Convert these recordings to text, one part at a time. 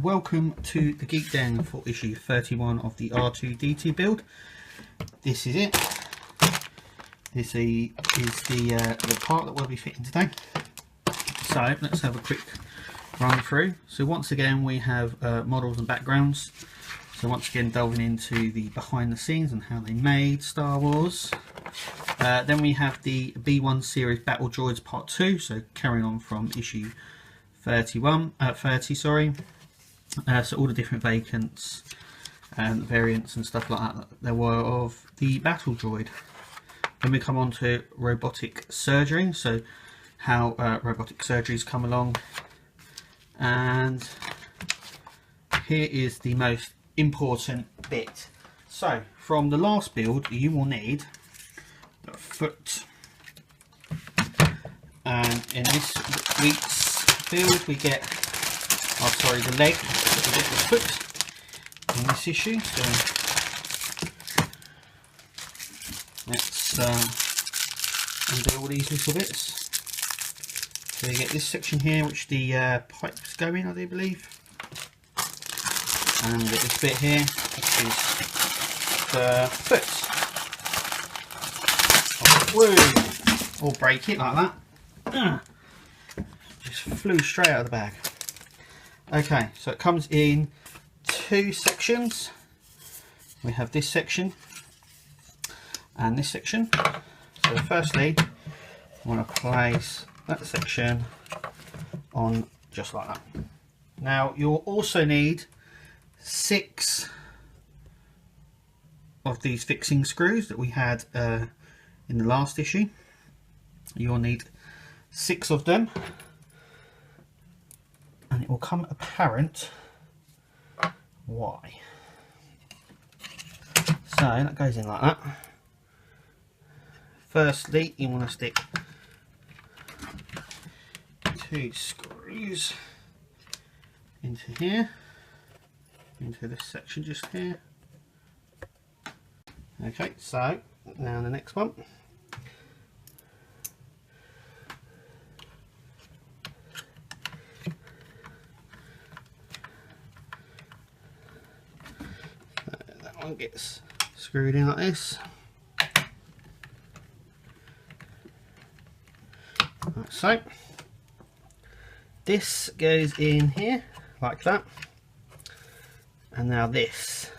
welcome to the Geek Den for issue 31 of the R2-D2 build. This is it. This is the part that we'll be fitting today. So let's have a quick run through. So once again we have models and backgrounds. So once again delving into the behind the scenes and how they made Star Wars. Then we have the B1 series Battle Droids Part 2, so carrying on from issue 30, sorry. So all the different vacants and variants and stuff like that there were of the Battle Droid. Then we come on to robotic surgery, so how robotic surgeries come along. And here is the most important bit. So from the last build you will need the foot, and in this week's build we get the leg, we get the foot in this issue. So let's undo all these little bits. So you get this section here which the pipes go in, I do believe, and we get this bit here which is the foot. Whoa! Or break it like that. Just flew straight out of the bag. Okay, so it comes in two sections. We have this section and this section. So firstly, I want to place that section on just like that. Now you'll also need 6 of these fixing screws that we had in the last issue. You'll need 6 of them, and it will come apparent why. So that goes in like that. Firstly, you want to stick 2 screws into here, into this section just here. Okay, so now the next one. That one gets screwed in like this. Like so. This goes in here like that. And now this.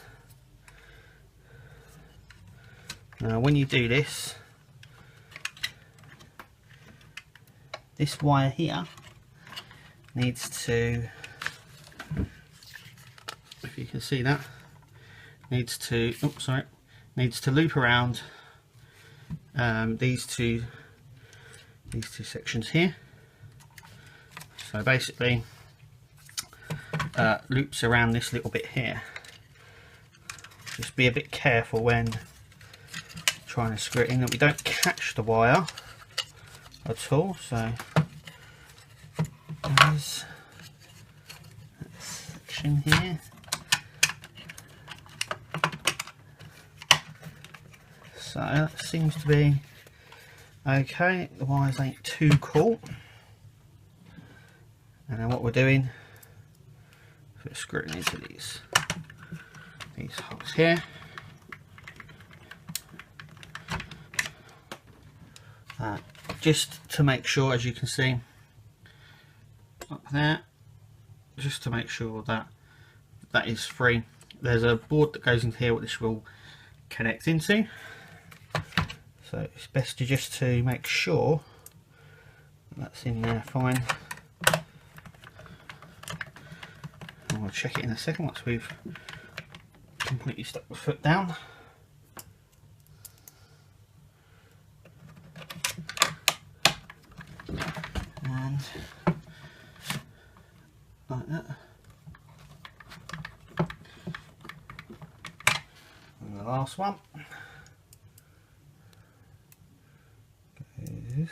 Now when you do this, this wire here needs to, if you can see that, needs to, needs to loop around these two sections here. So basically loops around this little bit here. Just be a bit careful when trying to screw it in that we don't catch the wire at all. So there's that section here. So that seems to be okay. The wires ain't too cool. And then what we're doing, we're screwing into these holes here. Just to make sure, as you can see up there, just to make sure that that is free. There's a board that goes into here what this will connect into, so it's best to make sure that's in there fine. And we'll check it in a second once we've completely stuck the foot down. And like that. And the last one goes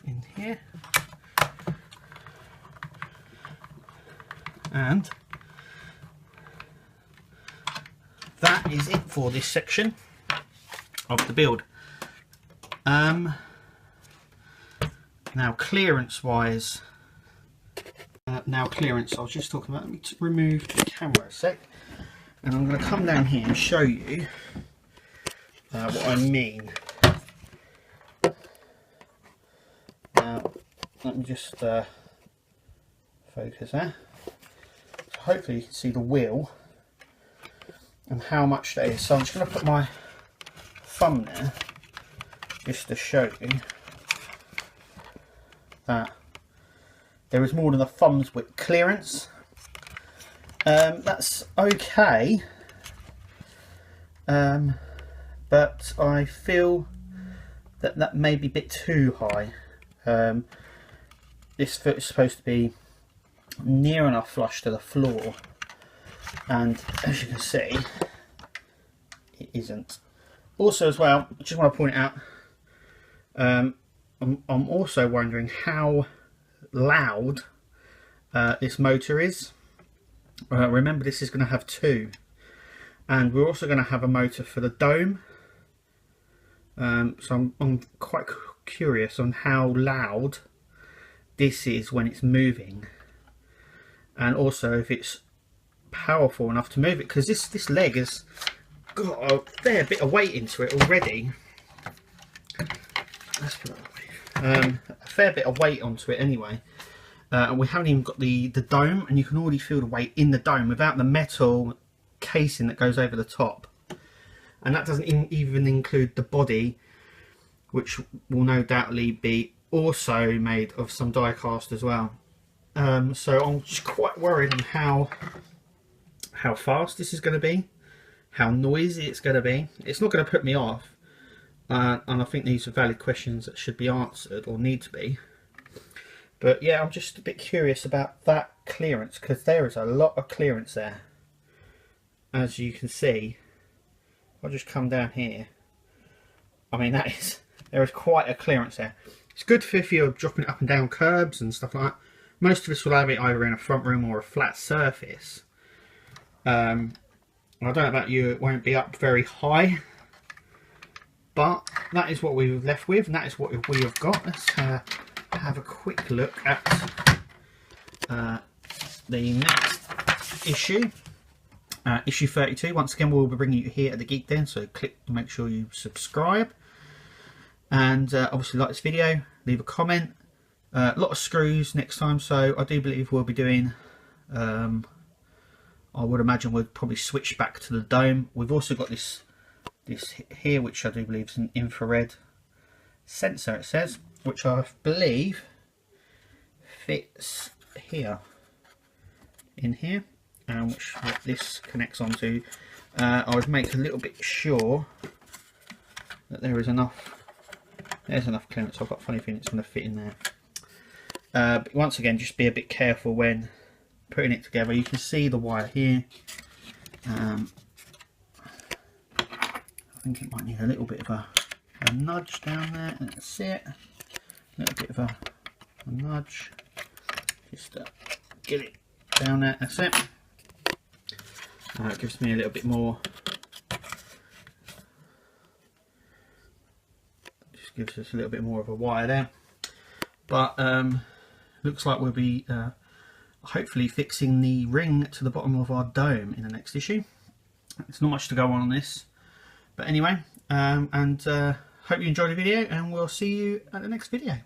in here. And that is it for this section of the build. Now clearance wise, now clearance I was just talking about. Let me remove the camera a sec, and I'm going to come down here and show you what I mean. Now let me just focus there. So hopefully you can see the wheel and how much that is. So I'm just going to put my thumb there just to show you that there is more than a thumb's width clearance. That's okay, but I feel that that may be a bit too high. This foot is supposed to be near enough flush to the floor, and as you can see, it isn't. Also as well, I just want to point out, I'm also wondering how loud this motor is. Remember, this is going to have two, and we're also going to have a motor for the dome. So I'm quite curious on how loud this is when it's moving, and also if it's powerful enough to move it, because this leg has got a fair bit of weight into it already. Let's put that away. A fair bit of weight onto it anyway, and we haven't even got the dome, and you can already feel the weight in the dome without the metal casing that goes over the top, and that doesn't even include the body, which will no doubtly be also made of some die cast as well. So I'm just quite worried on how fast this is going to be, how noisy it's going to be. It's not going to put me off, and I think these are valid questions that should be answered, or need to be. But yeah, I'm just a bit curious about that clearance, because there is a lot of clearance there. As you can see, I'll just come down here. I mean, there is quite a clearance there. It's good for if you're dropping it up and down curbs and stuff like that. Most of us will have it either in a front room or a flat surface. I don't know about you, it won't be up very high, but that is what we've left with, and that is what we have got. Let's have a quick look at the next issue, issue 32. Once again, we'll be bringing you here at the Geek Den, so click to make sure you subscribe, and obviously like this video, leave a comment. A lot of screws next time, so I do believe we'll be doing, I would imagine we'll probably switch back to the dome. We've also got this here, which I do believe is an infrared sensor, it says, which I believe fits here, in here, and which this connects onto. I would make a little bit sure that there's enough clearance. I've got a funny feeling it's going to fit in there. But once again, just be a bit careful when putting it together. You can see the wire here. I think it might need a little bit of a nudge down there. That's it. A little bit of a nudge. Just get it down there. That's it. It gives me a little bit more. Just gives us a little bit more of a wire there. But looks like we'll be hopefully fixing the ring to the bottom of our dome in the next issue. There's not much to go on this, but anyway, hope you enjoyed the video, and we'll see you at the next video.